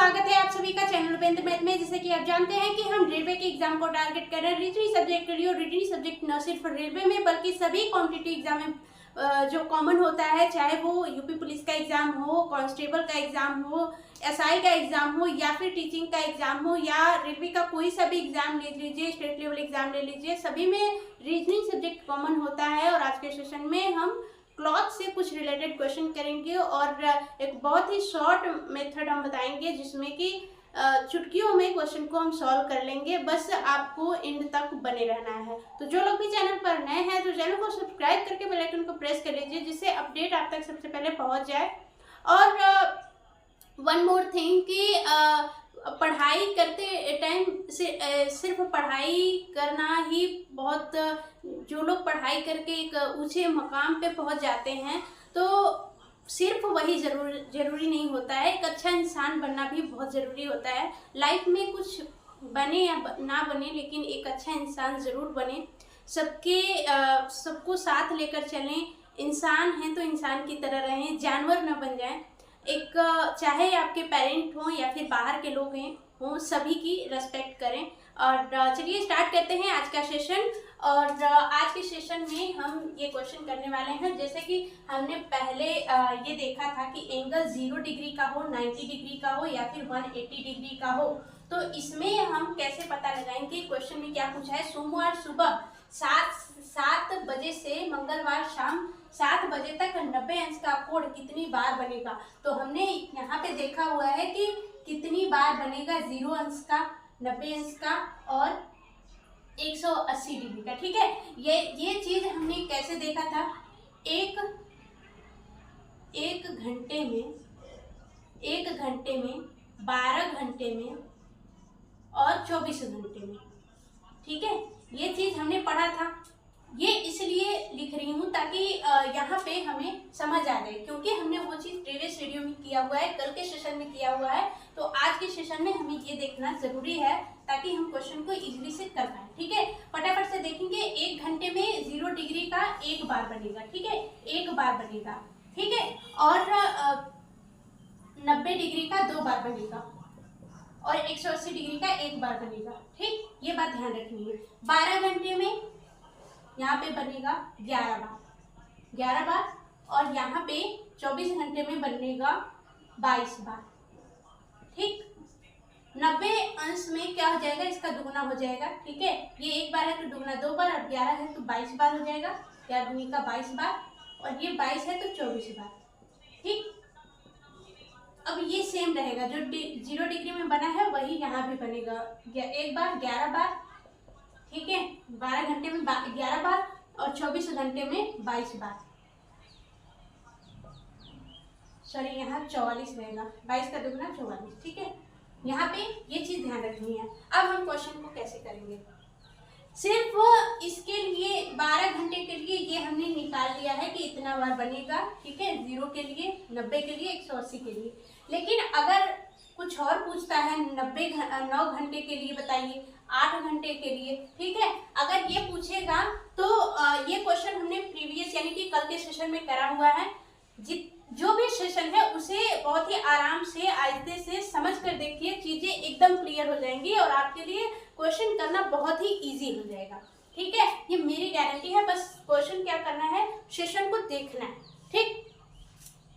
स्वागत है आप सभी का चैनल पे मैथ में। जैसे कि आप जानते हैं कि हम रेलवे के एग्जाम को टारगेट कर रहे हैं। रीजनिंग सब्जेक्ट के लिए, और रीजनिंग सब्जेक्ट न सिर्फ रेलवे में बल्कि सभी कॉम्पिटिटिव एग्जाम में जो कॉमन होता है, चाहे वो यूपी पुलिस का एग्जाम हो, कांस्टेबल का एग्जाम हो, एसआई का एग्जाम हो, या फिर टीचिंग का एग्जाम हो, या रेलवे का कोई सा भी एग्जाम ले लीजिए, स्टेट लेवल एग्जाम ले लीजिए, सभी में रीजनिंग सब्जेक्ट कॉमन होता है। और आज के सेशन में हम क्लॉथ से कुछ रिलेटेड क्वेश्चन करेंगे और एक बहुत ही शॉर्ट मेथड हम बताएंगे जिसमें कि चुटकियों में क्वेश्चन को हम सॉल्व कर लेंगे। बस आपको एंड तक बने रहना है। तो जो लोग भी चैनल पर नए हैं तो चैनल को सब्सक्राइब करके बेल आइकन को प्रेस कर लीजिए, जिससे अपडेट आप तक सबसे पहले पहुंच जाए। और वन मोर थिंग कि पढ़ाई करते टाइम से सिर्फ पढ़ाई करना ही बहुत, जो लोग पढ़ाई करके एक ऊंचे मकाम पे पहुंच जाते हैं तो सिर्फ वही जरूरी नहीं होता है। एक अच्छा इंसान बनना भी बहुत ज़रूरी होता है। लाइफ में कुछ बने या ना बने, लेकिन एक अच्छा इंसान ज़रूर बने। सबको साथ लेकर चलें। इंसान हैं तो इंसान की तरह रहें, जानवर ना बन जाएं। एक चाहे आपके पेरेंट हों या फिर बाहर के लोग हों, सभी की रेस्पेक्ट करें। और चलिए स्टार्ट करते हैं आज का सेशन। और आज के सेशन में हम ये क्वेश्चन करने वाले हैं, जैसे कि हमने पहले ये देखा था कि एंगल 0 डिग्री का हो, 90 डिग्री का हो, या फिर 180 डिग्री का हो। तो इसमें हम कैसे पता लगाएंगे? क्वेश्चन में क्या पूछा है? सोमवार सुबह 7 बजे से मंगलवार शाम 7 बजे तक 90 अंश का कोण कितनी बार बनेगा? तो हमने यहाँ पे देखा हुआ है कि कितनी बार बनेगा 0 अंश का, 90 अंश का और 180 डिग्री का। ठीक है, ये चीज हमने कैसे देखा था? एक घंटे में, 12 घंटे में और 24 घंटे में। ठीक है, ये चीज हमने पढ़ा था। ये इसलिए लिख रही हूँ ताकि यहाँ पे हमें समझ आ जाए, क्योंकि हमने वो चीज प्रीवियस वीडियो में किया हुआ है, कल के सेशन में किया हुआ है। तो आज के सेशन में हमें ये देखना जरूरी है ताकि हम क्वेश्चन को इजीली से कर पाए। ठीक है, फटाफट से देखेंगे। 1 घंटे में 0 डिग्री का 1 बार बनेगा। ठीक है, 1 बार बनेगा। ठीक है, और 90 डिग्री का 2 बार बनेगा और 180 डिग्री का 1 बार बनेगा। ठीक, ये बात ध्यान रखनी है। 12 घंटे में यहाँ पे बनेगा 11 बार और यहाँ पे 24 घंटे में बनेगा 22 बार। ठीक, 90 अंश में क्या हो जाएगा? इसका दुगुना हो जाएगा। ठीक है, ये 1 बार है तो दुगुना 2 बार, और 11 है तो 22 बार हो जाएगा। 11 दूनी का 22 बार, और ये 22 है तो 24 बार। ठीक, अब ये सेम रहेगा, जो 0 डिग्री में बना है वही यहाँ भी बनेगा। 1 बार 11 बार। ठीक है, 12 घंटे में 11 बार और 24 घंटे में 22 बार। सॉरी, यहाँ 44 रहेगा। 22 का दुगुना 44। ठीक है, यहाँ पे ये चीज ध्यान रखनी है। अब हम क्वेश्चन को कैसे करेंगे? सिर्फ इसके लिए 12 घंटे के लिए ये हमने निकाल लिया है कि इतना बार बनेगा। ठीक है, 0 के लिए, 90 के लिए, 180 के लिए। लेकिन अगर कुछ और पूछता है 9 घंटे के लिए बताइए, 8 घंटे के लिए, ठीक है, अगर ये पूछेगा तो ये क्वेश्चन हमने प्रीवियस यानी कि कल के सेशन में करा हुआ है। जो भी सेशन है उसे बहुत ही आराम से, आहिस्ते से समझ कर देखिए, चीजें एकदम क्लियर हो जाएंगी और आपके लिए क्वेश्चन करना बहुत ही इजी हो जाएगा। ठीक है, ये मेरी गारंटी है। बस क्वेश्चन क्या करना है? सेशन को देखना है। ठीक,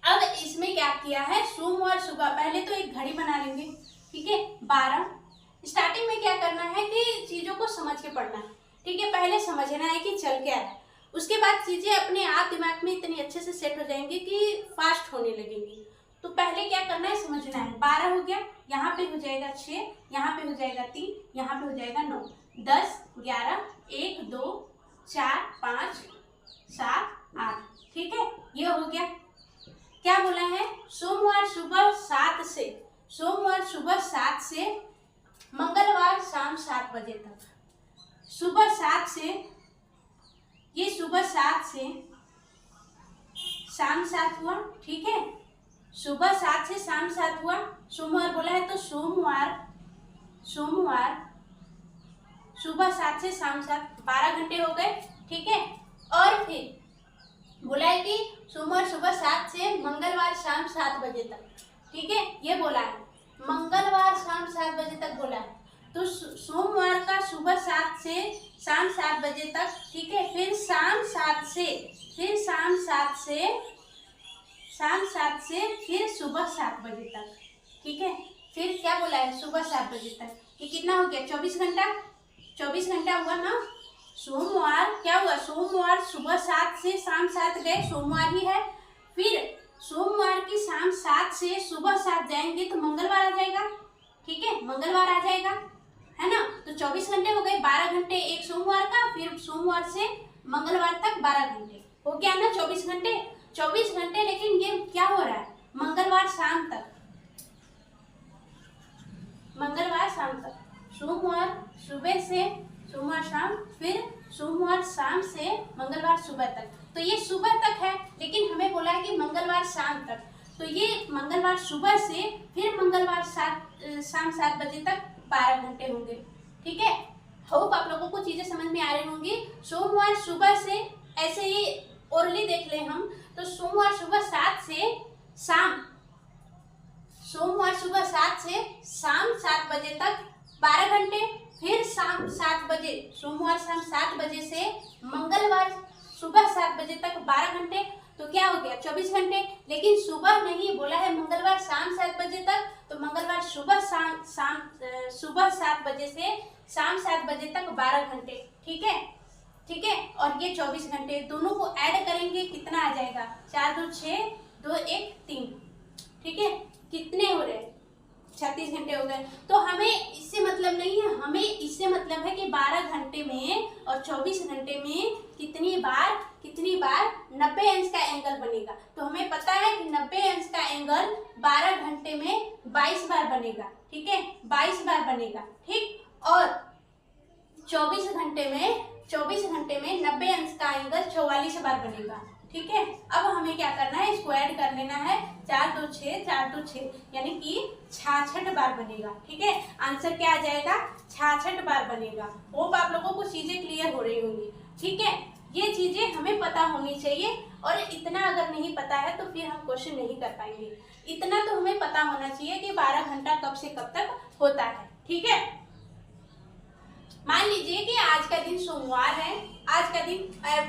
अब इसमें क्या किया है? सोमवार सुबह पहले तो एक घड़ी बना लेंगे। ठीक है, 12। स्टार्टिंग में क्या करना है कि चीजों को समझ के पढ़ना है। ठीक है, पहले समझना है कि चल क्या है, उसके बाद चीजें अपने आप दिमाग में इतनी अच्छे से सेट हो जाएंगी कि फास्ट होने लगेंगी। तो पहले क्या करना है? समझना है। 12 हो गया, यहाँ पे हो जाएगा 6, यहाँ पे हो जाएगा 3, यहाँ पे हो जाएगा 9, 10, 11, 1, 2, 4, 5, 7, 8। ठीक है, ये हो गया। क्या बोला है? सोमवार सुबह 7 से मंगलवार शाम 7 बजे तक। सुबह 7 से, ये सुबह 7 से शाम 7 हुआ। ठीक है, सुबह 7 से शाम 7 हुआ। सोमवार बोला है तो सोमवार सुबह 7 से शाम 7, 12 घंटे हो गए। ठीक है, और फिर बोला है कि सोमवार सुबह 7 से मंगलवार शाम 7 बजे तक। ठीक है, ये बोला है। मंगलवार शाम 7 बजे तक बोला है, तो सोमवार का सुबह 7 से शाम 7 बजे तक, ठीक है। फिर शाम 7 से फिर फिर सुबह 7 बजे तक, ठीक है। फिर क्या बोला है, सुबह 7 बजे तक। ये कितना हो गया, 24 घंटा, 24 घंटा हुआ ना। सोमवार क्या हुआ, सोमवार सुबह 7 से शाम 7 गए, सोमवार ही है। फिर सोमवार की शाम 7 से सुबह 7 जाएंगे तो मंगलवार आ जाएगा, ठीक है, मंगलवार आ जाएगा, है ना। तो 24 घंटे हो गए, 12 घंटे एक सोमवार का, फिर सोमवार से मंगलवार तक 12 घंटे हो गया ना, 24 घंटे, 24 घंटे। लेकिन ये क्या हो रहा है, मंगलवार शाम तक, मंगलवार शाम तक, सोमवार सुबह से सोमवार शाम, फिर सोमवार शाम से मंगलवार सुबह तक। तो ये सुबह तक है, लेकिन हमें बोला है कि मंगलवार शाम तक, तो ये मंगलवार सुबह से फिर मंगलवार शाम 7 बजे तक 12 घंटे होंगे, ठीक है। होप आप लोगों को चीजें समझ में आ रही होंगी। सोमवार सुबह से, ऐसे ही ओरली देख ले हम, तो सोमवार सुबह 7 से शाम, सोमवार सुबह 7 से शाम 7 बजे तक 12 घंटे, फिर शाम 7 बजे, सोमवार शाम 7 बजे से मंगलवार सुबह 7 बजे तक 12 घंटे, तो क्या हो गया, 24 घंटे। लेकिन सुबह नहीं बोला है, मंगलवार शाम 7 बजे तक, तो मंगलवार सुबह सुबह 7 बजे से शाम 7 बजे तक 12 घंटे, ठीक है, ठीक है। और ये 24 घंटे, दोनों को ऐड करेंगे कितना आ जाएगा, 4 2 6 2 1 3, ठीक है। कितने हो रहे, 36 घंटे हो गए। तो हमें इससे मतलब नहीं है, हमें इससे मतलब है कि 12 घंटे में और 24 घंटे में कितनी बार 90 अंश का एंगल बनेगा। तो हमें पता है कि 90 अंश का एंगल 12 घंटे में 22 बार बनेगा, ठीक है, 22 बार बनेगा, ठीक। और 24 घंटे में 90 अंश का एंगल 44 बार बनेगा, ठीक है। अब हमें क्या करना है, इसको ऐड कर लेना है, 4 2 6 यानी कि 66 बार बनेगा, ठीक है। आंसर क्या आ जाएगा, 66 बार बनेगा। होप आप लोगों को चीजें क्लियर हो रही होंगी, ठीक है। ये चीजें हमें पता होनी चाहिए, और इतना अगर नहीं पता है तो फिर हम क्वेश्चन नहीं कर पाएंगे। इतना तो हमें पता होना चाहिए कि 12 घंटा कब से कब तक होता है, ठीक है। मान लीजिए कि आज का दिन सोमवार है, आज का दिन,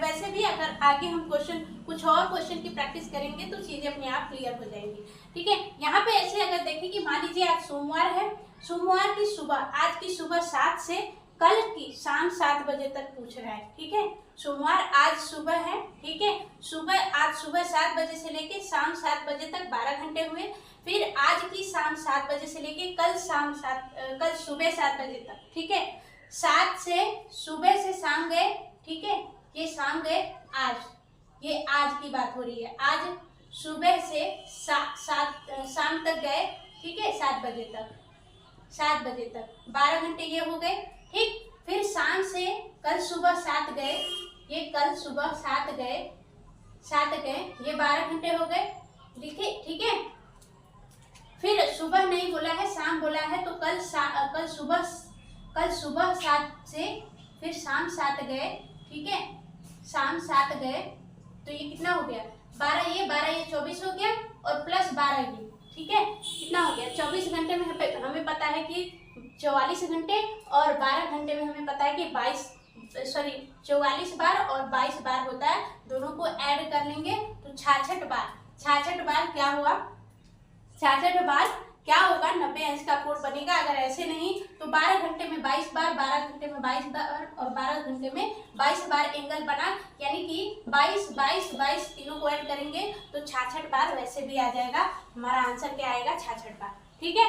वैसे भी अगर आगे हम कुछ और क्वेश्चन की प्रैक्टिस करेंगे तो चीजें अपने आप क्लियर हो जाएंगी, ठीक है। यहाँ पे ऐसे अगर देखें कि मान लीजिए आज सोमवार है, सोमवार की सुबह, आज की सुबह 7 से कल की शाम 7 बजे तक पूछ रहा है, ठीक है। सोमवार आज सुबह है, ठीक है, आज सुबह 7 बजे से लेके शाम 7 बजे तक 12 घंटे हुए। फिर आज की शाम 7 बजे से लेके कल सुबह 7 बजे तक, ठीक है। 7 से सुबह से शाम गए, ठीक है, ये शाम गए आज, ये आज की बात हो रही है। आज सुबह से शाम तक गए, ठीक है, 7 बजे तक 12 घंटे ये हो गए, ठीक। फिर शाम से कल सुबह 7 गए, ये कल सुबह 7 गए, ये 12 घंटे हो गए, ठीक है। फिर सुबह नहीं बोला है, शाम बोला है, तो कल सुबह 7 से फिर शाम 7 गए, ठीक है, शाम 7 गए, तो ये कितना हो गया, 12 ये 24 हो गया, और प्लस 12 ये, ठीक है, कितना हो गया, 24 घंटे में हमें पता है कि 44 घंटे, और 12 घंटे में हमें पता है कि 44 बार और 22 बार होता है। दोनों को ऐड कर लेंगे तो 66 बार क्या हुआ, 66 बार क्या होगा, 90 अंश का कोण बनेगा। अगर ऐसे नहीं तो 12 घंटे में 22 बार, 12 घंटे में 22 बार, और 12 घंटे में 22 बार एंगल बना, यानी कि 22 तीनों को ऐड करेंगे तो 66 बार वैसे भी आ जाएगा। हमारा आंसर क्या आएगा, 66 बार, ठीक है,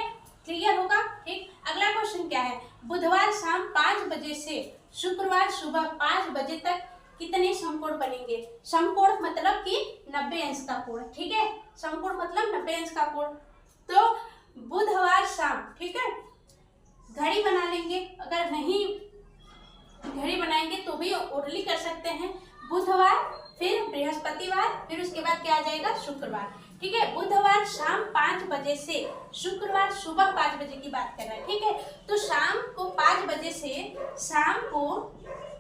क्लियर होगा, ठीक। अगला क्वेश्चन क्या है, बुधवार शाम 5 बजे से शुक्रवार सुबह 5 बजे तक कितने समकोण बनेंगे। समकोण मतलब कि 90 अंश का कोण, ठीक है, समकोण मतलब 90 अंश का कोण। तो बुधवार शाम, ठीक है, घड़ी बना लेंगे, अगर नहीं घड़ी बनाएंगे तो भी ओरली कर सकते हैं। बुधवार, फिर बृहस्पतिवार, फिर उसके बाद क्या आ जाएगा, शुक्रवार, ठीक है। बुधवार शाम 5 बजे से शुक्रवार सुबह 5 बजे की बात कर रहा है, ठीक है। तो शाम को 5 बजे से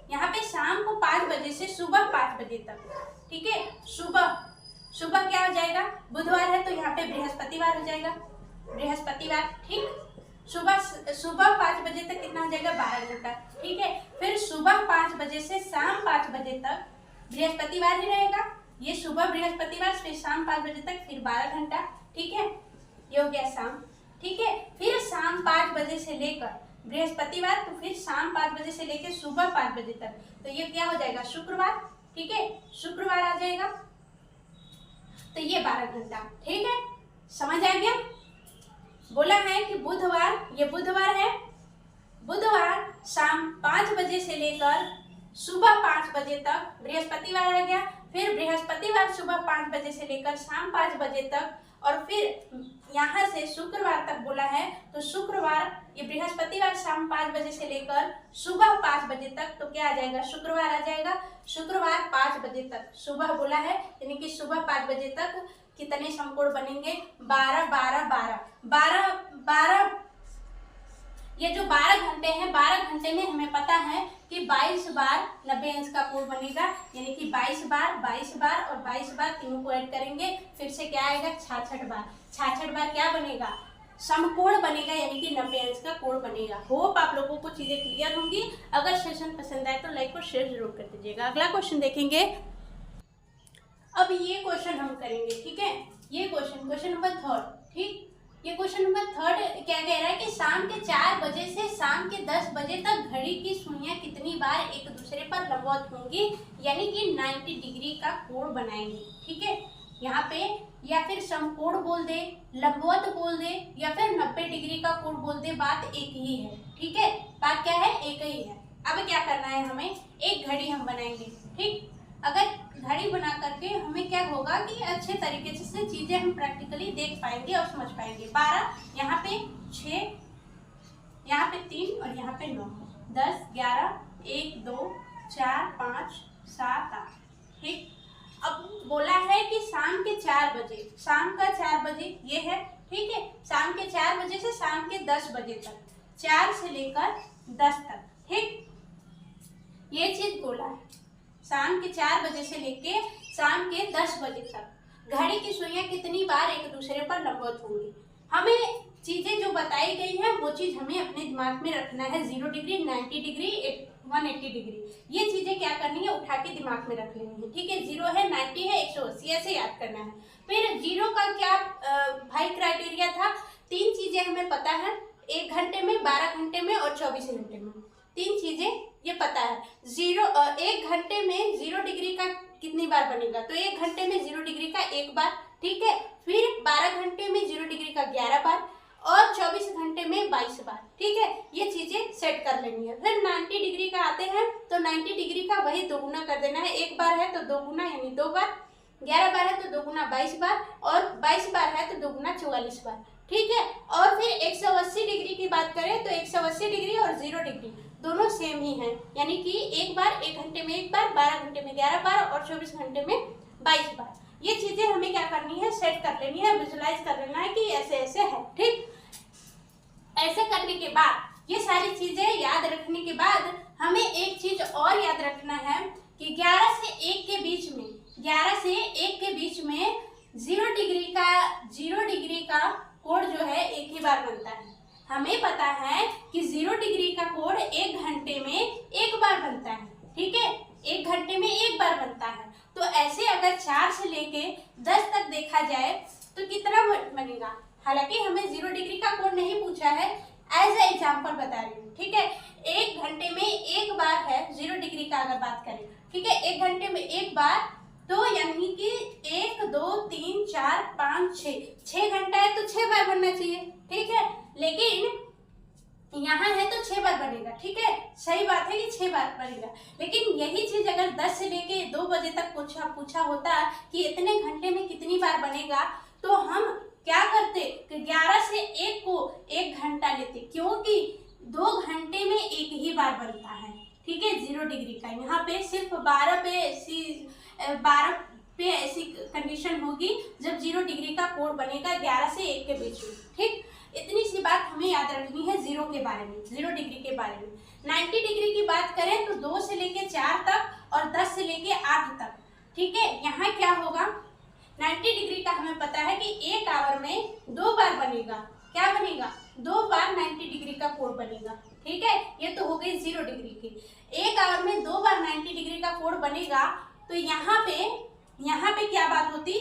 यहाँ पे शाम को 5 बजे से सुबह 5 बजे तक, ठीक है। सुबह क्या हो जाएगा, बुधवार है तो यहाँ पे बृहस्पतिवार हो जाएगा, बृहस्पतिवार, ठीक। सुबह 5 बजे तक कितना हो जाएगा, 12 घंटा, ठीक है। फिर सुबह 5 बजे से शाम 5 बजे तक बृहस्पतिवार ही रहेगा, ये सुबह बृहस्पतिवार फिर शाम 5 बजे तक फिर 12 घंटा, ठीक है। ये हो गया शाम, ठीक है। फिर शाम 5 बजे से लेकर बृहस्पतिवार तो फिर शाम 5 बजे से लेकर सुबह 5 बजे तक, तो ये क्या हो जाएगा, शुक्रवार, ठीक है, शुक्रवार आ जाएगा। तो ये 12 घंटा, ठीक है, समझ आ गया। बोला है कि बुधवार, ये बुधवार है, बुधवार शाम 5 बजे से लेकर सुबह 5 बजे तक बृहस्पतिवार आ गया। फिर बृहस्पतिवार सुबह 5 बजे से लेकर शाम 5 बजे तक, और फिर यहाँ से शुक्रवार तक बोला है, तो शुक्रवार ये बृहस्पतिवार शाम 5 बजे से लेकर सुबह 5 बजे तक, तो क्या आ जाएगा, शुक्रवार आ जाएगा। शुक्रवार 5 बजे तक सुबह बोला है, यानी कि सुबह 5 बजे तक कितने समकोण बनेंगे, 12 12 12 12 12। ये जो 12 घंटे हैं, 12 घंटे में हमें पता है कि 22 बार 90 अंश का कोण बनेगा, यानी कि 22 बार और 22 बार तीनों को ऐड करेंगे, फिर से क्या आएगा, 66 बार। 66 बार क्या बनेगा, समकोण बनेगा, यानी कि 90 अंश का कोण बनेगा। होप आप लोगों को चीजें क्लियर होंगी। अगर सेशन पसंद आए तो लाइक और शेयर जरूर कर दीजिएगा। अगला क्वेश्चन देखेंगे। अब ये क्वेश्चन हम करेंगे, ठीक है, ये क्वेश्चन नंबर 3, ठीक। ये क्वेश्चन नंबर 3 क्या कह रहा है कि शाम के 4 बजे से शाम के 10 बजे तक घड़ी की सुइयां कितनी बार एक दूसरे पर लंबवत होंगी, यानी कि 90 डिग्री का कोण बनाएंगी, ठीक है। यहाँ पे या फिर समकोण बोल दे, लंबवत बोल दे, या फिर 90 डिग्री का कोण बोल दे, बात एक ही है, ठीक है, बात क्या है, एक ही है। अब क्या करना है, हमें एक घड़ी हम बनाएंगे, ठीक। अगर घड़ी बना करके हमें क्या होगा कि अच्छे तरीके से चीजें हम प्रैक्टिकली देख पाएंगे और समझ पाएंगे। 12, यहाँ पे 6, यहाँ पे 3 और यहाँ पे 9, 10 11 1 2 4 5 7 8, ठीक। अब बोला है कि शाम के 4 बजे, शाम का 4 बजे ये है, ठीक है, शाम के 4 बजे से शाम के 10 बजे तक, 4 से लेकर 10 तक, ठीक, ये चीज बोला है। शाम के 4 बजे से लेके शाम के 10 बजे तक घड़ी की सुइयां कितनी बार एक दूसरे पर लंबवत होंगी। हमें चीजें जो बताई गई हैं वो चीज हमें अपने दिमाग में रखना है। 0 डिग्री, 90 डिग्री, 180 डिग्री, ये चीजें क्या करनी है, उठा के दिमाग में रख लेनी है, ठीक है। 0 है, 90 है, 180, ऐसे याद करना है। फिर 0 का क्या भाई क्राइटेरिया था, 3 चीजें हमें पता है, 1 घंटे में, 12 घंटे में और 24 घंटे में, 3 चीजें ये पता है। 1 घंटे में 0 डिग्री का कितनी बार बनेगा, तो 1 घंटे में 0 डिग्री का 1 बार, ठीक है। फिर 12 घंटे में 0 डिग्री का 11 बार और 24 घंटे में 22 बार, ठीक है। ये चीजें सेट कर लेनी है। फिर 90 डिग्री का आते हैं तो 90 डिग्री का वही 2 गुना कर देना है। 1 बार है तो 2 गुना यानी 2 बार, 11 बार है तो 2 गुना 22 बार, और 22 बार है तो 2 गुना 44 बार, ठीक है। और फिर 180 डिग्री की बात करें तो 180 डिग्री और 0 डिग्री दोनों सेम ही हैं, यानी कि 1 बार 1 घंटे में 1 बार, 12 घंटे में 11 बार और 24 घंटे में 22 बार। ये चीजें हमें क्या करनी है, सेट कर लेनी है, विजुलाइज कर लेना है कि ऐसे ऐसे है, ठीक। ऐसे करने के बाद, ये सारी चीजें याद रखने के बाद हमें एक चीज और याद रखना है कि 11 से 1 के बीच में, 11 से 1 के बीच में 0 डिग्री का कोण जो है एक ही बार बनता है। हमें पता है कि 0 डिग्री का कोण 1 घंटे में 1 बार बनता है, ठीक है, 1 घंटे में 1 बार बनता है। तो ऐसे अगर 4 से लेके 10 तक देखा जाए तो कितना बनेगा। हालांकि हमें 0 डिग्री का कोण नहीं पूछा है, एज ए एग्जाम्पल बता रही हूँ, ठीक है। 1 घंटे में 1 बार है 0 डिग्री का अगर बात करें, ठीक है, 1 घंटे में 1 बार, तो यानी कि 1 2 3 4 5 6 घंटा है तो 6 बार बनना चाहिए, ठीक है। लेकिन यहाँ है तो 6 बार बनेगा, ठीक है, सही बात है कि 6 बार बनेगा। लेकिन यही चीज अगर 10 से लेके 2 बजे तक पूछा होता कि इतने घंटे में कितनी बार बनेगा, तो हम क्या करते कि 11 से 1 को 1 घंटा लेते, क्योंकि 2 घंटे में 1 ही बार बनता है, ठीक है, 0 डिग्री का। यहाँ पे सिर्फ 12 पे ऐसी कंडीशन होगी जब 0 डिग्री का कोण बनेगा 11 से 1 के बीच में, ठीक। इतनी सी बात हमें याद रखनी है 0 के बारे में, 0 डिग्री के बारे में। 90 डिग्री की बात करें तो 2 से लेके 4 तक और 10 से लेके 8 तक, ठीक है। यहाँ क्या होगा, 90 डिग्री का हमें पता है कि 1 आवर में 2 बार बनेगा, क्या बनेगा, 2 बार 90 डिग्री का कोण बनेगा। ठीक है, ये तो हो गई 0 डिग्री की। 1 आवर में 2 बार 90 डिग्री का कोण बनेगा, तो यहाँ पे क्या बात होती,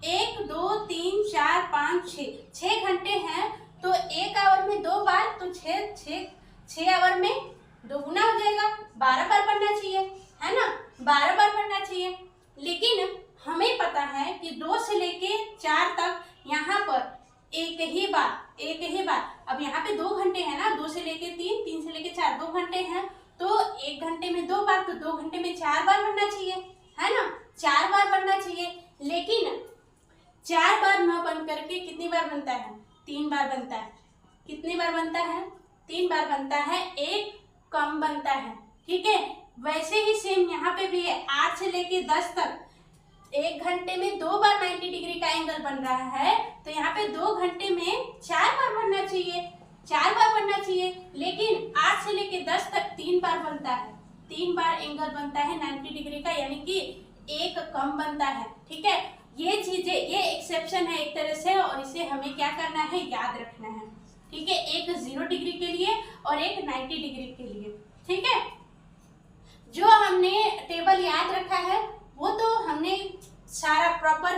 1 2 3 4 5 6 घंटे हैं, तो 1 आवर में 2 बार, तो 6 आवर में 2 गुना हो जाएगा, 12 बार बनना चाहिए, है ना, 12 बार बनना चाहिए। लेकिन हमें पता है कि 2 से लेके 4 तक यहाँ पर एक ही बार। अब यहाँ पे 2 घंटे है ना, 2 से लेके 3, 3 से लेके 4, 2 घंटे हैं, तो 1 घंटे में 2 बार, तो 2 घंटे में 4 बार बनना चाहिए, है ना, 4 बार बनना चाहिए। लेकिन 4 बार न बन करके कितनी बार बनता है, 3 बार बनता है। कितनी बार बनता है, 3 बार बनता है, एक कम बनता है। ठीक है, वैसे ही सेम यहाँ पे भी है, 8 से लेके 10 तक 1 घंटे में 2 बार 90 डिग्री का एंगल बन रहा है, तो यहाँ पे 2 घंटे में 4 बार बनना चाहिए, 4 बार बनना चाहिए। लेकिन 8 से लेके 10 तक 3 बार बनता है, 3 बार एंगल बनता है 90 डिग्री का, यानी कि एक कम बनता है। ठीक है, ये चीजें, ये एक्सेप्शन है एक तरह से, और इसे हमें क्या करना है, याद रखना है। ठीक है, एक 0 डिग्री के लिए और एक 90 डिग्री के लिए। ठीक है, जो हमने टेबल याद रखा है वो तो हमने सारा प्रॉपर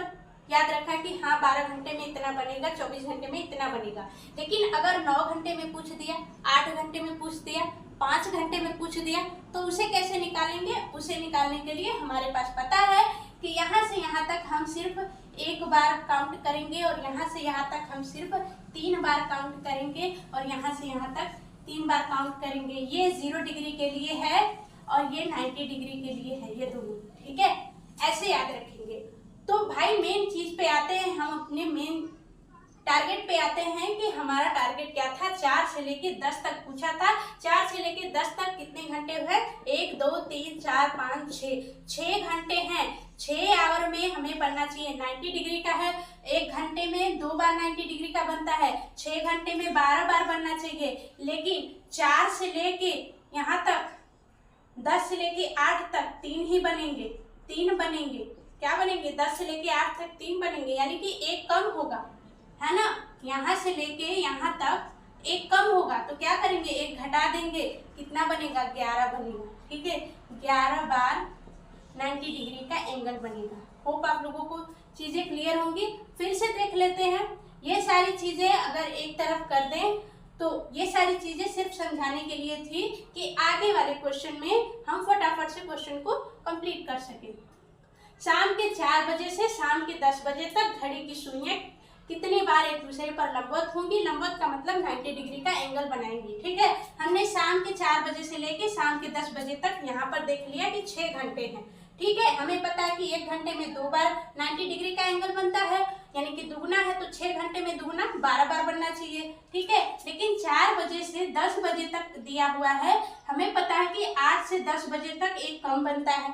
याद रखा कि हाँ 12 घंटे में इतना बनेगा, 24 घंटे में इतना बनेगा। लेकिन अगर 9 घंटे में पूछ दिया, 8 घंटे में पूछ दिया, 5 घंटे में पूछ दिया, तो उसे कैसे निकालेंगे, उसे निकालने के लिए हमारे पास पता है कि यहाँ से यहाँ तक हम सिर्फ 1 बार काउंट करेंगे, और यहाँ से यहाँ तक हम सिर्फ 3 बार काउंट करेंगे, और यहाँ से यहाँ तक 3 बार काउंट करेंगे। ये 0 डिग्री के लिए है और ये 90 डिग्री के लिए है, ये दोनों। ठीक है, ऐसे याद रखेंगे। तो भाई मेन चीज पे आते हैं, हम अपने मेन टारगेट पे आते हैं कि हमारा टारगेट क्या था। 4 से लेके 10 तक पूछा था, 4 से लेके 10 तक कितने घंटे हुए, 1 2 3 4 5 6 घंटे हैं। 6 आवर में हमें बनना चाहिए, 90 डिग्री का है, 1 घंटे में 2 बार 90 डिग्री का बनता है, 6 घंटे में 12 बार बनना चाहिए। लेकिन 4 से लेके यहाँ तक 10 से लेके 8 तक 3 ही बनेंगे, 3 बनेंगे। क्या बनेंगे, 10 से लेके 8 तक 3 बनेंगे, यानी कि एक कम होगा, है ना। यहाँ से लेके यहाँ तक एक कम होगा, तो क्या करेंगे, एक घटा देंगे, कितना बनेगा, 11 बनेगा। ठीक है, 11 बार 90 डिग्री का एंगल बनेगा। होप आप लोगों को चीजें क्लियर होंगी। फिर से देख लेते हैं, ये सारी चीजें अगर एक तरफ कर दें, तो ये सारी चीजें सिर्फ समझाने के लिए थी कि आगे वाले क्वेश्चन में हम फटाफट से क्वेश्चन को कंप्लीट कर सकें। शाम के 4 बजे से शाम के 10 बजे तक घड़ी की सुइयां कितनी बार एक दूसरे पर लंबवत होंगी, लंबवत का मतलब 90 डिग्री का एंगल बनाएंगी। ठीक है, हमने शाम के 4 बजे से लेके शाम के 10 बजे तक यहाँ पर देख लिया कि 6 घंटे हैं। ठीक है, हमें पता है कि 1 घंटे में 2 बार 90 डिग्री का एंगल बनता है, यानी कि दुगुना है, तो 6 घंटे में दुगुना 12 बार बनना चाहिए। ठीक है, लेकिन 4 बजे से 10 बजे तक दिया हुआ है, हमें पता है कि 8 से 10 बजे तक एक कम बनता है।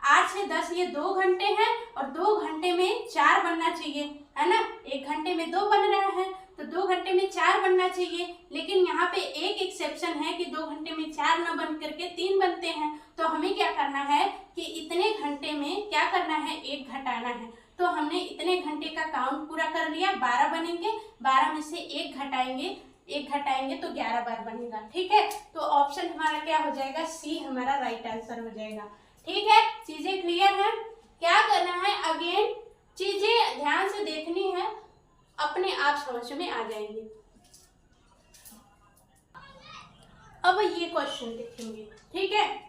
8 से 10 ये 2 घंटे हैं, और 2 घंटे में 4 बनना चाहिए, है ना। 1 घंटे में 2 बन रहा है, तो 2 घंटे में 4 बनना चाहिए। लेकिन यहाँ पे एक एक्सेप्शन है कि 2 घंटे में 4 न बन करके 3 बनते हैं। तो हमें क्या करना है कि इतने घंटे में क्या करना है, 1 घटाना है। तो हमने इतने घंटे का काउंट पूरा कर लिया, 12 बनेंगे, 12 में से 1 घटाएंगे, 1 घटाएंगे तो 11 बार बनेगा। ठीक है, तो ऑप्शन हमारा क्या हो जाएगा, सी हमारा राइट आंसर हो जाएगा। ठीक है, चीजें क्लियर है। क्या करना है, अगेन चीजें ध्यान से देखनी है, अपने आप समझ में आ जाएंगे। अब ये क्वेश्चन देखेंगे। ठीक है,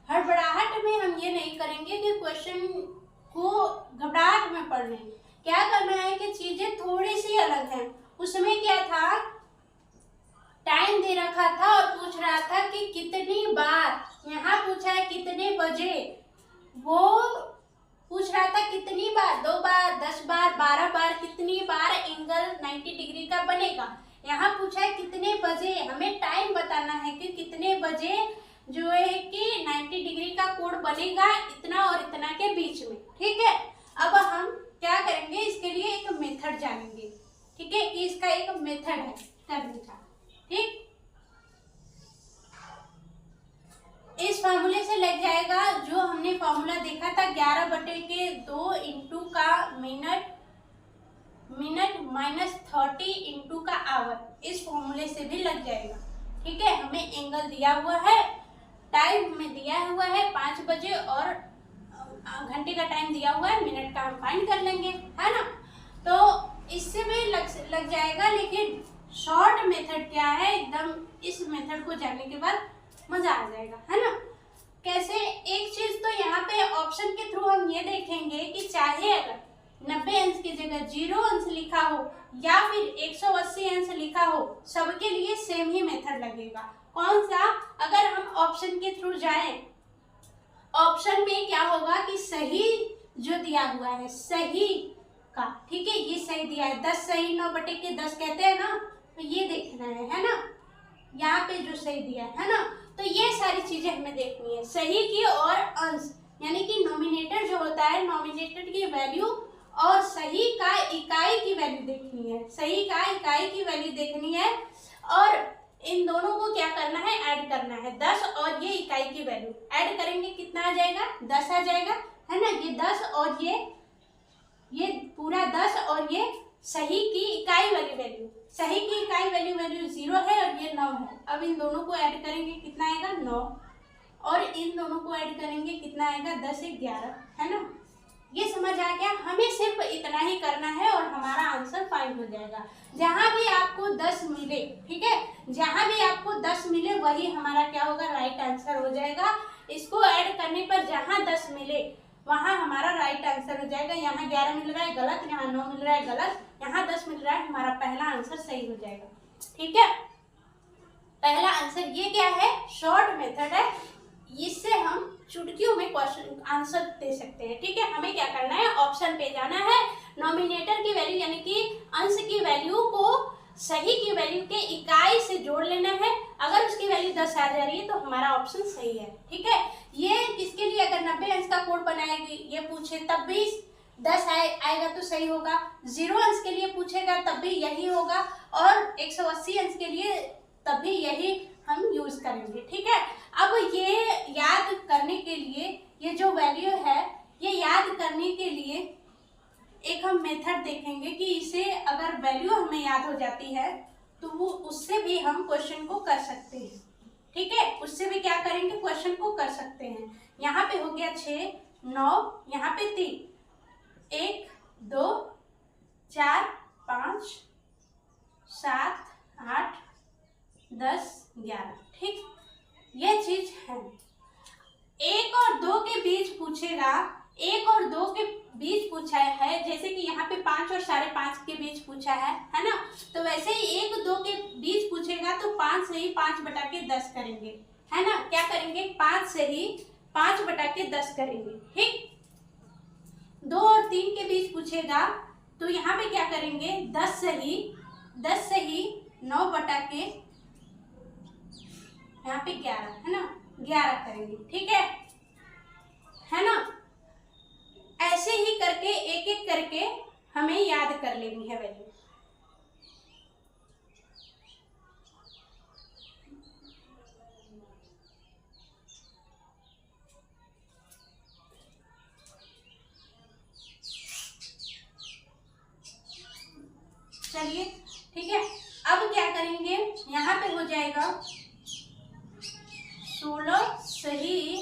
हड़बड़ाहट में हम ये नहीं करेंगे कि क्वेश्चन को घबराहट में पढ़ लें। क्या करना है कि चीजें थोड़ी सी अलग हैं। उसमें क्या था, टाइम दे रखा था और पूछ रहा था कि कितनी बार, यहाँ पूछा है कितने बजे, वो पूछ रहा था कितनी बार, 2 बार, 10 बार, 12 बार, कितनी बार एंगल 90 डिग्री का बनेगा। यहाँ पूछा है कितने बजे, हमें टाइम बताना है कि कितने बजे जो है कि 90 डिग्री का कोण बनेगा, इतना और इतना के बीच में। ठीक है, अब हम क्या करेंगे, इसके लिए एक मेथड जानेंगे। ठीक है, कि इसका एक मेथड है करने का। ठीक, इस फार्मूले से लग जाएगा, जो हमने फार्मूला देखा था 11/2 इंटू का मिनट -30 इंटू का आवर, इस फॉर्मूले से भी लग जाएगा। ठीक है, हमें एंगल दिया हुआ है, टाइम हमें दिया हुआ है 5 बजे और घंटे का टाइम दिया हुआ है, मिनट का हम फाइंड कर लेंगे, है ना। तो इससे भी लग जाएगा, लेकिन शॉर्ट मेथड क्या है, एकदम इस मेथड को जानने के बाद मजा आ जाएगा, है ना। कैसे, एक चीज तो यहाँ पे ऑप्शन के थ्रू हम ये देखेंगे कि चाहे अगर 90 अंश की जगह 0 अंश लिखा हो या फिर 180 अंश लिखा हो, सबके लिए सेम ही मेथड लगेगा। कौन सा, अगर हम ऑप्शन के थ्रू जाएं, ऑप्शन में क्या होगा कि सही जो दिया हुआ है सही का, ठीक है, ये सही दिया है, 10 सही 9/10 कहते हैं ना, तो ये देखना है ना, यहाँ पे जो सही दिया है ना। तो ये सारी चीजें हमें देखनी है, सही की और अंश, यानी कि नॉमिनेटर जो होता है, नॉमिनेटर की वैल्यू और सही का इकाई की वैल्यू देखनी है, सही का इकाई की वैल्यू देखनी है, और इन दोनों को क्या करना है, ऐड करना है। 10 और ये इकाई की वैल्यू ऐड करेंगे, कितना आ जाएगा, 10 आ जाएगा, है ना। ये 10 और ये पूरा 10 और ये सही की इकाई वाली वैल्यू, सही की इकाई वैल्यू 0 है और ये 9 है। अब इन दोनों को ऐड करेंगे, कितना आएगा, 9, और इन दोनों को ऐड करेंगे, कितना आएगा, 10 से 11, है ना। ये समझ आ गया, हमें सिर्फ इतना ही करना है और हमारा आंसर फाइंड हो जाएगा। जहां भी आपको 10 मिले, ठीक है, जहां भी आपको 10 मिले वही हमारा क्या होगा, राइट आंसर हो जाएगा। इसको ऐड करने पर जहां 10 मिले वहां हमारा राइट आंसर हो जाएगा। यहाँ 11 मिल रहा है गलत, यहाँ 9 मिल रहा है गलत, यहाँ 10 मिल रहा है, हमारा पहला आंसर सही हो जाएगा। ठीक है, पहला आंसर ये क्या है, शॉर्ट मेथड है, इससे हम चुटकियों में क्वेश्चन आंसर दे सकते हैं। ठीक है, हमें क्या करना है, ऑप्शन पे जाना है, नॉमिनेटर की वैल्यू यानी कि अंश की वैल्यू को सही की वैल्यू के इकाई से जोड़ लेना है। अगर उसकी वैल्यू 10 आ जा रही है तो हमारा ऑप्शन सही है। ठीक है, ये किसके लिए, अगर 90 अंश का कोड बनाएगी ये पूछे तब भी 10 आएगा तो सही होगा, 0 अंश के लिए पूछेगा तब भी यही होगा, और 180 अंश के लिए तब भी यही हम यूज करेंगे। ठीक है, अब ये याद करने के लिए, ये जो वैल्यू है ये याद करने के लिए एक हम मेथड देखेंगे कि इसे अगर वैल्यू हमें याद हो जाती है तो वो उससे भी हम क्वेश्चन को कर सकते हैं। ठीक है, उससे भी क्या करेंगे, क्वेश्चन को कर सकते हैं। यहाँ पे हो गया 6 9, यहाँ पे 3, 1 2 4 5 7 8 10 11। ठीक, ये चीज है। 1 और 2 के बीच पूछेगा, 1 और 2 के बीच पूछा है, जैसे कि यहाँ पे 5 और 5.5 के बीच पूछा है ना। तो वैसे ही 1 2 के बीच पूछेगा तो 5 से ही 5/10 करेंगे, है ना। क्या करेंगे, 5 से ही 5/10 करेंगे। ठीक, 2 और 3 के बीच पूछेगा तो यहाँ पे क्या करेंगे, 10 से ही 9/, यहाँ पे 11, है ना, 11 करेंगे। ठीक है ना। ऐसे ही करके एक एक करके हमें याद कर लेनी है वैल्यू। चलिए, ठीक है, अब क्या करेंगे, यहाँ पे हो जाएगा 16 सही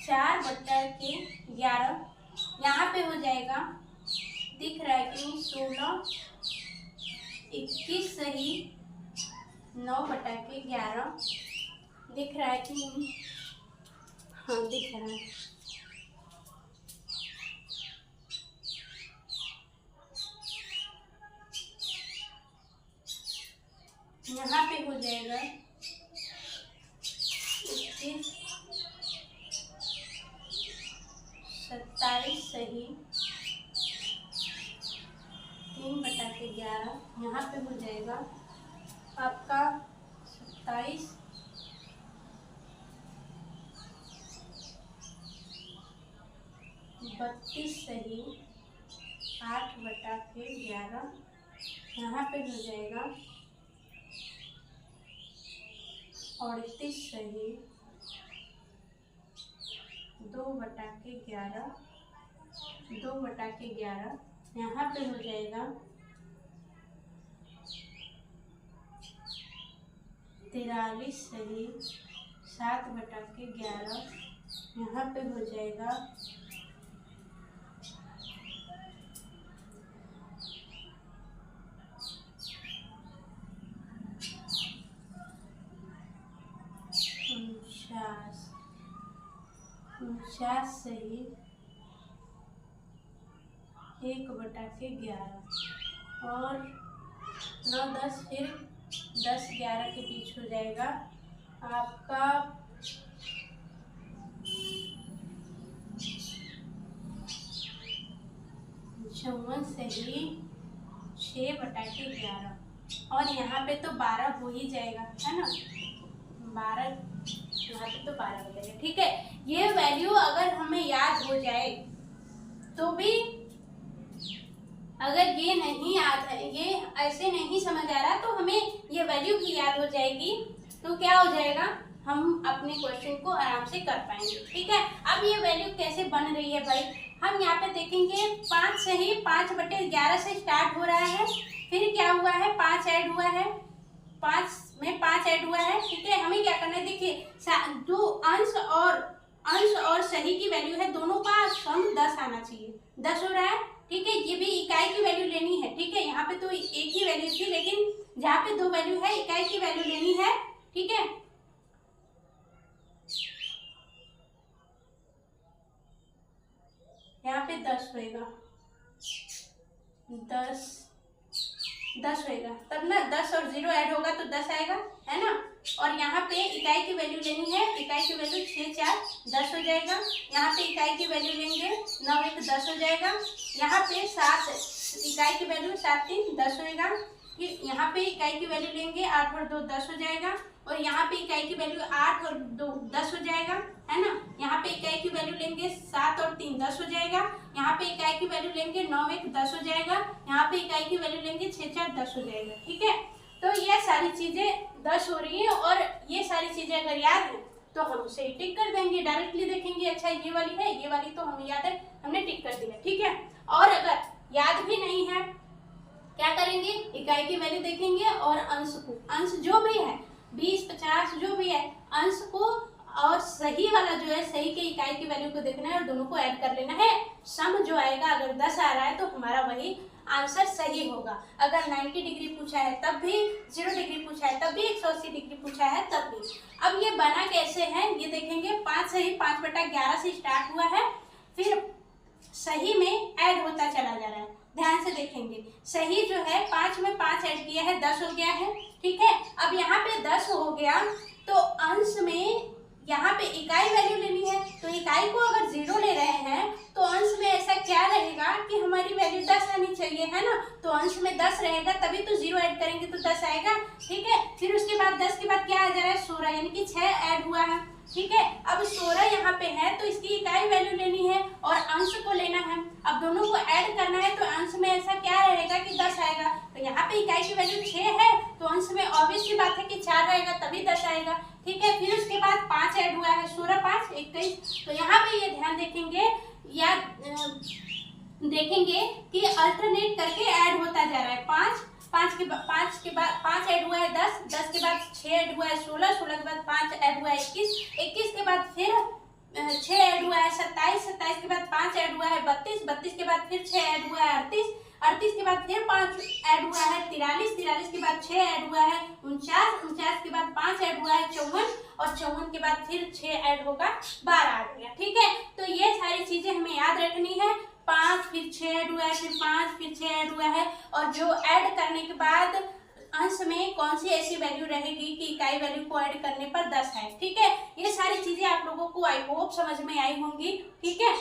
4/11। यहाँ पे हो जाएगा, दिख रहा है कि 16 21 सही 9/11 दिख रहा है कि, हाँ दिख रहा है। यहाँ पे हो जाएगा 21 27 सही 3/11। यहाँ पे हो जाएगा आपका 27 32 सही 8/11। यहाँ पे हो जाएगा 38 सही 2/11। 2/11, यहाँ पे हो जाएगा 43 सही 7/11, यहाँ पे हो जाएगा 49 सही 1/11 और 9 10 फिर 10 11 के बीच हो जाएगा आपका 54 सही 6/11 और यहाँ पे तो 12 हो ही जाएगा, है ना, 12 यहाँ पे तो 12 हो जाएगा। ठीक है, ये वैल्यू अगर हमें याद हो जाए तो भी, अगर ये नहीं याद है, ये ऐसे नहीं समझ आ रहा तो हमें ये वैल्यू भी याद हो जाएगी, तो क्या हो जाएगा, हम अपने क्वेश्चन को आराम से कर पाएंगे। ठीक है, अब ये वैल्यू कैसे बन रही है भाई, हम यहाँ पे देखेंगे 5 सही 5/11 से स्टार्ट हो रहा है, फिर क्या हुआ है 5 ऐड हुआ है, 5 में 5 ऐड हुआ है। ठीक है, हमें क्या करना है, देखिए जो अंश और सही की वैल्यू है दोनों का सम 10 आना चाहिए, 10 हो रहा है। ठीक है, ये भी इकाई की वैल्यू लेनी है। ठीक है, यहाँ पे तो एक ही वैल्यू थी, लेकिन जहाँ पे 2 वैल्यू है इकाई की वैल्यू लेनी है। ठीक है, यहाँ पे 10 होएगा, 10 होएगा तब ना, 10 और 0 ऐड होगा तो 10 आएगा, है ना। और यहाँ पे इकाई की वैल्यू लेनी है, इकाई की वैल्यू 6 4 10 हो जाएगा। यहाँ पे इकाई की वैल्यू लेंगे 9 1 10 हो जाएगा। यहाँ पे 7 इकाई की वैल्यू 7 3 10 होएगा। यहाँ पे इकाई की वैल्यू लेंगे 8 और 2 10 हो जाएगा। और यहाँ पे इकाई की वैल्यू 8 और 2 10 हो जाएगा, है ना। यहाँ पे इकाई की वैल्यू लेंगे 7 और 3 10 हो जाएगा। यहाँ पे इकाई की वैल्यू लेंगे 9 1 10 हो जाएगा। यहाँ पे इकाई की वैल्यू लेंगे 6 4 10 हो जाएगा। ठीक है, तो ये सारी चीजें 10 हो रही है और ये सारी चीजें अगर याद है तो हम उसे टिक कर देंगे, डायरेक्टली देखेंगे अच्छा ये वाली है, ये वाली तो हमें याद है, हमने टिक कर दिया। ठीक है, और अगर याद भी नहीं है क्या करेंगे, इकाई की वैल्यू देखेंगे और अंश को, अंश जो भी है 20 50 जो भी है, अंश को और सही वाला जो है सही के इकाई की वैल्यू को देखना है और दोनों को ऐड कर लेना है। सम जो आएगा अगर 10 आ रहा है तो हमारा वही आंसर सही होगा। अगर 90 डिग्री पूछा है तब भी, 0 डिग्री पूछा है तब भी, 180 डिग्री पूछा है तब भी। अब ये बना कैसे है ये देखेंगे। 5 सही 5/11 से स्टार्ट हुआ है, फिर सही में ऐड होता चला जा रहा है। ध्यान से देखेंगे, सही जो है 5 में 5 ऐड किया है 10 हो गया है। ठीक है, अब यहाँ पे 10 हो गया तो अंश में यहाँ पे इकाई वैल्यू लेनी है, तो इकाई को अगर 0 ले रहे हैं तो अंश में ऐसा क्या रहेगा कि हमारी वैल्यू 10 आनी चाहिए, है ना। तो अंश में 10 रहेगा तभी तो 0 ऐड करेंगे तो 10 आएगा। ठीक है, फिर उसके बाद 10 के बाद क्या आ जा रहा है 16, यानी कि 6 ऐड हुआ है। ठीक है, अब 16 यहाँ पे है तो इसकी इकाई वैल्यू लेनी है और अंश को लेना है। अब दोनों को ऐड करना है तो अंश में ऐसा क्या रहेगा कि 10 आएगा। तो यहाँ पे इकाई की वैल्यू 6 है तो अंश में ऑब्वियस सी बात है कि 4 रहेगा तभी 10 आएगा। ठीक है, फिर उसके बाद 5 ऐड हुआ है, 16 5 21। तो यहाँ पे ये ध्यान देखेंगे या देखेंगे कि अल्टरनेट करके ऐड होता जा रहा है। 5 के बाद 5 ऐड हुआ है 10 के बाद 6 ऐड हुआ है 16 के बाद 5 ऐड हुआ है 21 के बाद फिर 6 ऐड हुआ है 27 के बाद 5 ऐड हुआ है 32 के बाद फिर 6 ऐड हुआ है 38 के बाद फिर 5 ऐड हुआ है 43 के बाद 6 ऐड हुआ है 49 के बाद 5 ऐड हुआ है 54 और 54 के बाद फिर 6 ऐड होगा 12 आ गया। ठीक है, तो ये सारी चीजें हमें याद रखनी है। 5 फिर 6 ऐड हुआ है, फिर 5 फिर 6 ऐड हुआ है, और जो ऐड करने के बाद अंश में कौन सी ऐसी वैल्यू रहेगी कि इकाई वैल्यू को ऐड करने पर 10 है। ठीक है, ये सारी चीजें आप लोगों को आई होप समझ में आई होंगी। ठीक है,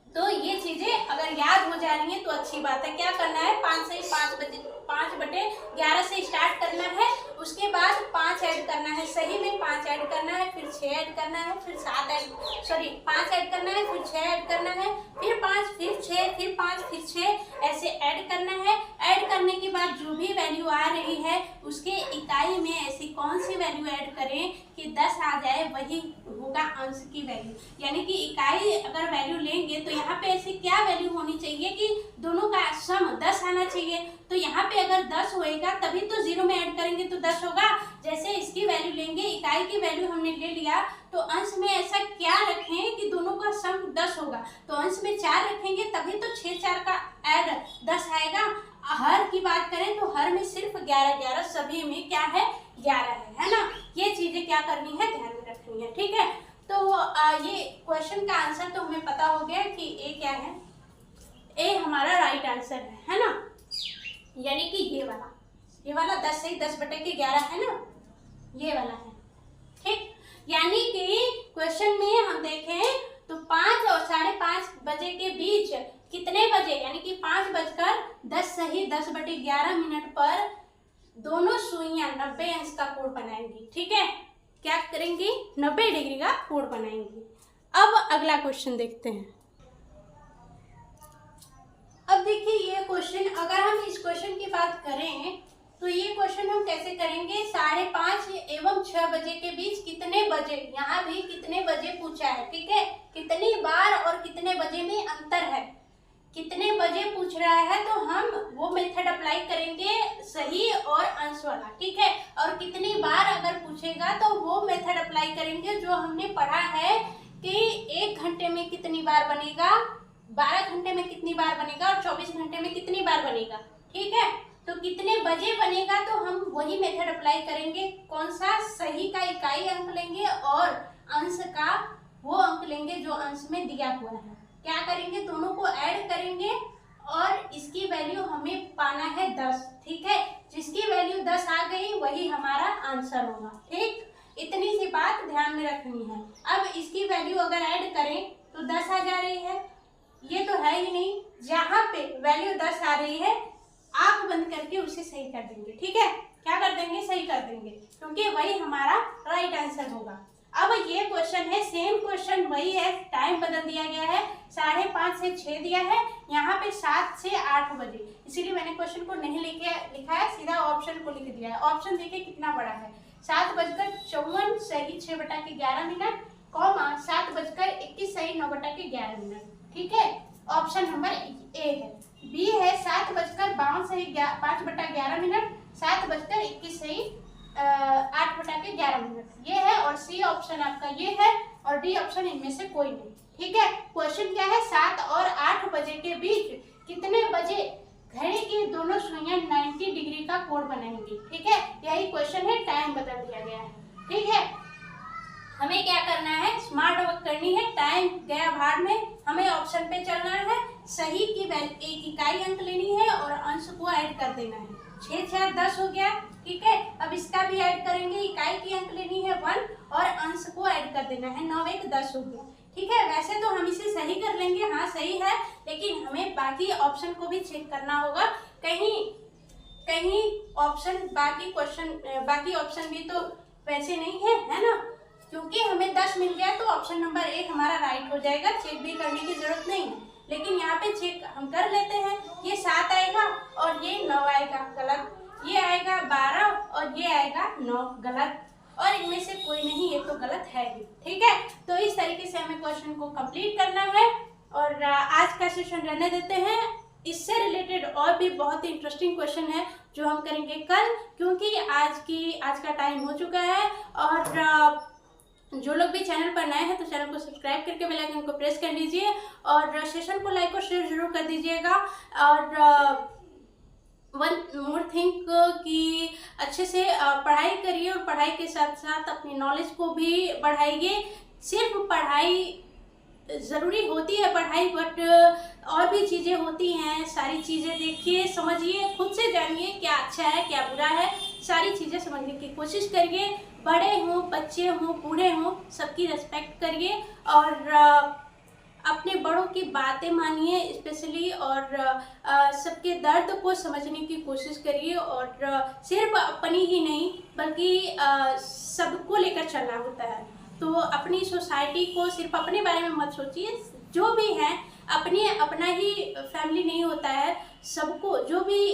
तो ये चीजें अगर याद हो जा रही है तो अच्छी बात है। क्या करना है, 5/11 से स्टार्ट करना है, उसके बाद 5 ऐड करना है, सही में 5 ऐड करना है, फिर 6 ऐड करना है, फिर 5 ऐड करना है, फिर 6 ऐड करना है, फिर 5 फिर 6 फिर 5 फिर 6 ऐसे ऐड करना है। ऐड करने के बाद जो भी वैल्यू आ रही है उसके इकाई में ऐसी कौन सी वैल्यू ऐड करें कि 10 आ जाए, वही होगा अंश की वैल्यू। यानी कि इकाई अगर वैल्यू लेंगे तो यहाँ पे ऐसी क्या वैल्यू होनी चाहिए कि दोनों का सम 10 आना चाहिए। तो यहाँ पे अगर 10 होएगा तभी तो 0 में ऐड करेंगे तो 10 होगा। जैसे इसकी वैल्यू लेंगे, इकाई की वैल्यू हमने ले लिया, तो अंश में ऐसा क्या रखें कि दोनों का सम 10 होगा। तो अंश में 4 रखेंगे तभी तो 6 4 का ऐड 10 आएगा। हर की बात करें तो हर में सिर्फ 11 11, सभी में क्या है 11 है ना। ये चीजें क्या करनी है, ध्यान में रखनी है, ठीक है। तो ये क्वेश्चन का आंसर तो हमें पता हो गया कि ए क्या है, ए हमारा राइट आंसर है ना। यानी कि ये वाला 10 से 10/11 है ना, ये वाला है, ठीक। यानी कि क्वेश्चन में हम देखें तो 5 और 5:30 बजे के बीच कितने बजे, यानी कि 5:10 सही 10/11 पर दोनों सुइयां 90 अंश का कोण बनाएंगी, ठीक है। क्या करेंगी, 90 डिग्री का कोण बनाएंगी। अब अगला क्वेश्चन देखते हैं। अब देखिए ये क्वेश्चन, अगर हम इस क्वेश्चन की बात करें तो ये क्वेश्चन हम कैसे करेंगे, 5:30 एवं 6 बजे के बीच कितने बजे, यहाँ भी कितने बजे पूछा है, ठीक है। कितनी बार और कितने बजे में अंतर है, कितने बजे पूछ रहा है तो हम वो मेथड अप्लाई करेंगे सही और अंश वाला, ठीक है। और कितनी बार अगर पूछेगा तो वो मेथड अप्लाई करेंगे जो हमने पढ़ा है कि 1 घंटे में कितनी बार बनेगा, 12 घंटे में कितनी बार बनेगा और 24 घंटे में कितनी बार बनेगा, ठीक है। तो कितने बजे बनेगा तो हम वही मेथड अप्लाई करेंगे। कौन सा, सही का इकाई अंक लेंगे और अंश का वो अंक लेंगे जो अंश में दिया हुआ है। क्या करेंगे, दोनों को ऐड करेंगे और इसकी वैल्यू हमें पाना है 10, ठीक है। जिसकी वैल्यू 10 आ गई वही हमारा आंसर होगा, ठीक। इतनी सी बात ध्यान में रखनी है। अब इसकी वैल्यू अगर ऐड करें तो 10 आ जा रही है, ये तो है ही नहीं। जहाँ पे वैल्यू 10 आ रही है आंख बंद करके उसे सही कर देंगे, ठीक है। क्या कर देंगे, सही कर देंगे, क्योंकि वही हमारा राइट आंसर होगा। अब ये क्वेश्चन है, सेम क्वेश्चन वही है, टाइम बदल दिया गया है, 5:30 से 6 दिया है, यहाँ पे 7 से 8 बजे। इसीलिए मैंने क्वेश्चन को नहीं लिखा है, सीधा ऑप्शन को लिख दिया है। ऑप्शन देखिए कितना बड़ा है, 7:54 सही 6/11, 7:21 सही 9/11, ठीक है। ऑप्शन नंबर ए है। बी है 7:52 सही 5/11, 7:21 सही 8/11, ये है। और सी ऑप्शन आपका ये है और डी ऑप्शन इनमें से कोई नहीं, ठीक है। क्वेश्चन क्या है, 7 और 8 बजे के बीच कितने बजे घड़ी की दोनों सुइयां 90 डिग्री का कोण बनाएंगी, ठीक है। यही क्वेश्चन है, टाइम बदल दिया गया है, ठीक है। हमें क्या करना है, स्मार्ट वर्क करनी है, टाइम गया भाड़ में, हमें ऑप्शन पे चलना है, सही की एक इकाई अंक लेनी है और अंश को ऐड कर देना है। 6 6 10 हो गया, ठीक है। अब इसका भी ऐड करेंगे, इकाई की अंक लेनी है 1 और अंश को ऐड कर देना है, 9 1 10 हो गया, ठीक है। वैसे तो हम इसे सही कर लेंगे, हाँ सही है, लेकिन हमें बाकी ऑप्शन को भी चेक करना होगा, कहीं ऑप्शन बाकी ऑप्शन भी तो वैसे नहीं है ना। क्योंकि हमें 10 मिल गया तो ऑप्शन नंबर 1 हमारा राइट हो जाएगा, चेक भी करने की जरूरत नहीं है। लेकिन यहाँ पे चेक हम कर लेते हैं, ये 7 आएगा और ये 9 आएगा, गलत। ये आएगा 12 और ये आएगा 9, गलत। और इनमें से कोई नहीं, ये तो गलत है ही, ठीक है। तो इस तरीके से हमें क्वेश्चन को कंप्लीट करना है और आज का सेशन रहने देते हैं। इससे रिलेटेड और भी बहुत ही इंटरेस्टिंग क्वेश्चन है जो हम करेंगे कल, क्योंकि आज का टाइम हो चुका है। और जो लोग भी चैनल पर नए हैं तो चैनल को सब्सक्राइब करके बेल आइकन को प्रेस कर लीजिए और सेशन को लाइक और शेयर जरूर कर दीजिएगा। और वन मोर थिंग कि अच्छे से पढ़ाई करिए और पढ़ाई के साथ साथ अपनी नॉलेज को भी बढ़ाइए। सिर्फ पढ़ाई ज़रूरी होती है पढ़ाई, बट और भी चीज़ें होती हैं, सारी चीज़ें देखिए, समझिए, खुद से जानिए क्या अच्छा है क्या बुरा है, सारी चीज़ें समझने की कोशिश करिए। बड़े हों, बच्चे हों, बूढ़े हों, सबकी रिस्पेक्ट करिए और अपने बड़ों की बातें मानिए स्पेशली, और सबके दर्द को समझने की कोशिश करिए। और सिर्फ अपनी ही नहीं बल्कि सबको लेकर चलना होता है। तो अपनी सोसाइटी को सिर्फ अपने बारे में मत सोचिए, जो भी है अपना ही फैमिली नहीं होता है, सबको जो भी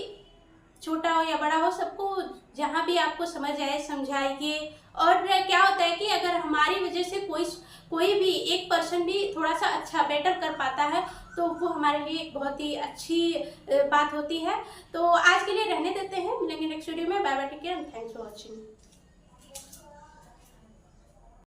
छोटा हो या बड़ा हो, सबको जहाँ भी आपको समझ आए समझाइए। और क्या होता है कि अगर हमारी वजह से कोई भी एक पर्सन भी थोड़ा सा अच्छा बेटर कर पाता है तो वो हमारे लिए एक बहुत ही अच्छी बात होती है। तो आज के लिए रहने देते हैं, मिलेंगे नेक्स्ट वीडियो में। Bye bye, take care and thanks for watching.